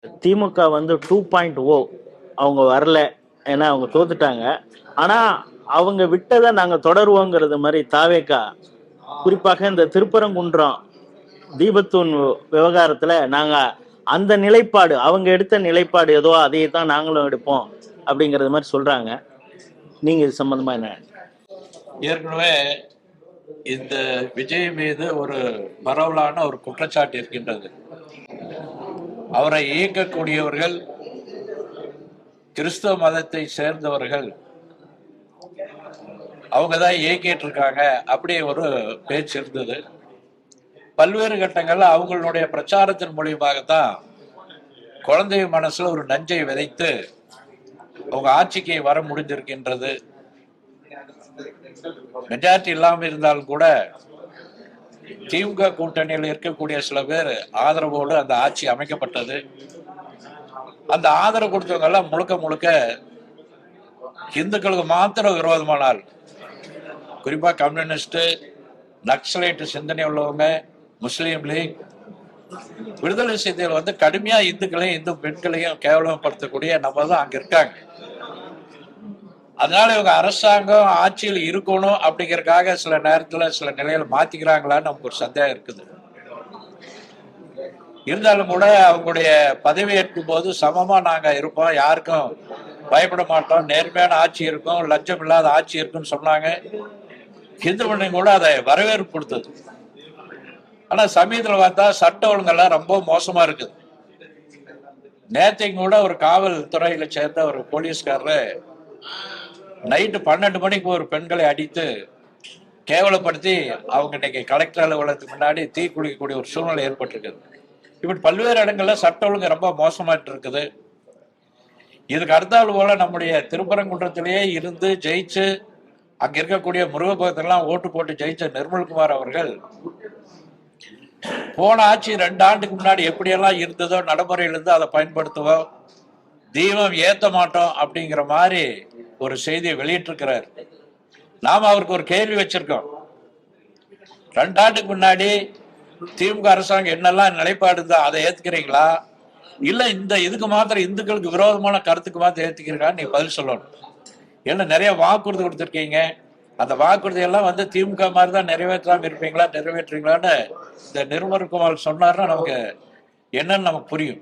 திமுக வந்து 2.0 அவங்க வரல, ஏன்னா அவங்க தோத்துட்டாங்க. ஆனா அவங்க விட்டதை நாங்க தொடருவோங்கிறது மாதிரி தாவேக்கா, குறிப்பாக இந்த திருப்பரங்குன்றம் தீபத்தூண் விவகாரத்துல நாங்க அந்த நிலைப்பாடு, அவங்க எடுத்த நிலைப்பாடு ஏதோ அதையே தான் நாங்களும் எடுப்போம் அப்படிங்கறது மாதிரி சொல்றாங்க. நீங்க இது சம்பந்தமா என்ன? ஏற்கனவே இந்த விஜய் மீது ஒரு பரவலான ஒரு குற்றச்சாட்டு இருக்கின்றது. அவரை இயக்கக்கூடியவர்கள் கிறிஸ்தவ மதத்தை சேர்ந்தவர்கள், அவங்க தான் இயக்கிட்டு இருக்காங்க, அப்படி ஒரு பேச்சு இருந்தது. பல்வேறு கட்டங்கள்ல அவங்களுடைய பிரச்சாரத்தின் மூலியமாகத்தான் குழந்தை மனசுல ஒரு நஞ்சை விதைத்து அவங்க ஆட்சிக்கு வர முடிந்திருக்கின்றது. மெஜாரிட்டி இல்லாமல் இருந்தாலும் கூட திமுக கூட்டணியில் இருக்கக்கூடிய சில பேர் ஆதரவோடு அந்த ஆட்சி அமைக்கப்பட்டது. அந்த ஆதரவு கொடுத்தவங்க எல்லாம் முழுக்க முழுக்க இந்துக்களுக்கு மாத்திரம் விரோதமானால், குறிப்பா கம்யூனிஸ்ட், நக்சலைட் சிந்தனை உள்ளவங்க, முஸ்லீம் லீக், விடுதலை சிறுத்தைகள் வந்து கடுமையா இந்துக்களையும் இந்து பெண்களையும் கேவலப்படுத்தக்கூடிய நம்ம தான் அங்க இருக்காங்க. அதனால இவங்க அரசாங்கம் ஆட்சியில் இருக்கணும் அப்படிங்கறதுக்காக சில நேரத்துல சில நிலையில மாத்திக்கிறாங்களான்னு நமக்கு ஒரு சந்தேகம் இருக்குது. இருந்தாலும் கூட அவங்களுடைய பதவி ஏற்கும் போது சமமா நாங்க இருப்போம், யாருக்கும் பயப்பட மாட்டோம், நேர்மையான ஆட்சி இருக்கும், லஞ்சம் இல்லாத ஆட்சி இருக்குன்னு சொன்னாங்க. இந்து மன்றம் கூட அதை வரவேற்பு கொடுத்தது. ஆனா சமீபத்தில் பார்த்தா சட்ட ஒழுங்கெல்லாம் ரொம்ப மோசமா இருக்குது. நேற்றைக்கு கூட ஒரு காவல்துறையில சேர்ந்த ஒரு போலீஸ்காரரு நைட்டு 12 மணிக்கு ஒரு பெண்களை அடித்து கேவலப்படுத்தி அவங்க இன்னைக்கு கலெக்டர் அலுவலகத்துக்கு முன்னாடி தீ குளிக்கக்கூடிய ஒரு சூழ்நிலை ஏற்பட்டிருக்குது. இப்படி பல்வேறு இடங்கள்ல சட்ட ஒழுங்கு ரொம்ப மோசமாட்டு இருக்குது. இதுக்கு அடுத்தாள் போல நம்முடைய திருப்பரங்குன்றத்திலேயே இருந்து ஜெயிச்சு அங்க இருக்கக்கூடிய முருகபக்தெல்லாம் ஓட்டு போட்டு ஜெயிச்ச நிர்மல்குமார் அவர்கள் போன ஆட்சி 2 ஆண்டுக்கு முன்னாடி எப்படியெல்லாம் இருந்ததோ நடைமுறையில் இருந்து அதை பயன்படுத்துவோம், தீபம் ஏத்த மாட்டோம் அப்படிங்கிற மாதிரி ஒரு செய்தியை வெளியிட்டிருக்கிறார். நாம அவருக்கு ஒரு கேள்வி வச்சிருக்கோம். 2 ஆண்டுக்கு முன்னாடி திமுக அரசாங்கம் என்னெல்லாம் நிலைப்பாடு இருந்தா அதை ஏத்துக்கிறீங்களா, இல்ல இந்த இதுக்கு மாத்திரம் இந்துக்களுக்கு விரோதமான கருத்துக்கு மாத்திரம் ஏத்துக்கிறீங்களா? நீ பதில் சொல்லணும். ஏன்னா நிறைய வாக்குறுதி கொடுத்துருக்கீங்க, அந்த வாக்குறுதி எல்லாம் வந்து திமுக மாதிரி தான் நிறைவேற்றாம இருப்பீங்களா, நிறைவேற்றுவீங்களான்னு இந்த நிர்மல்குமார் சொன்னாருன்னா நமக்கு என்னன்னு நமக்கு புரியும்.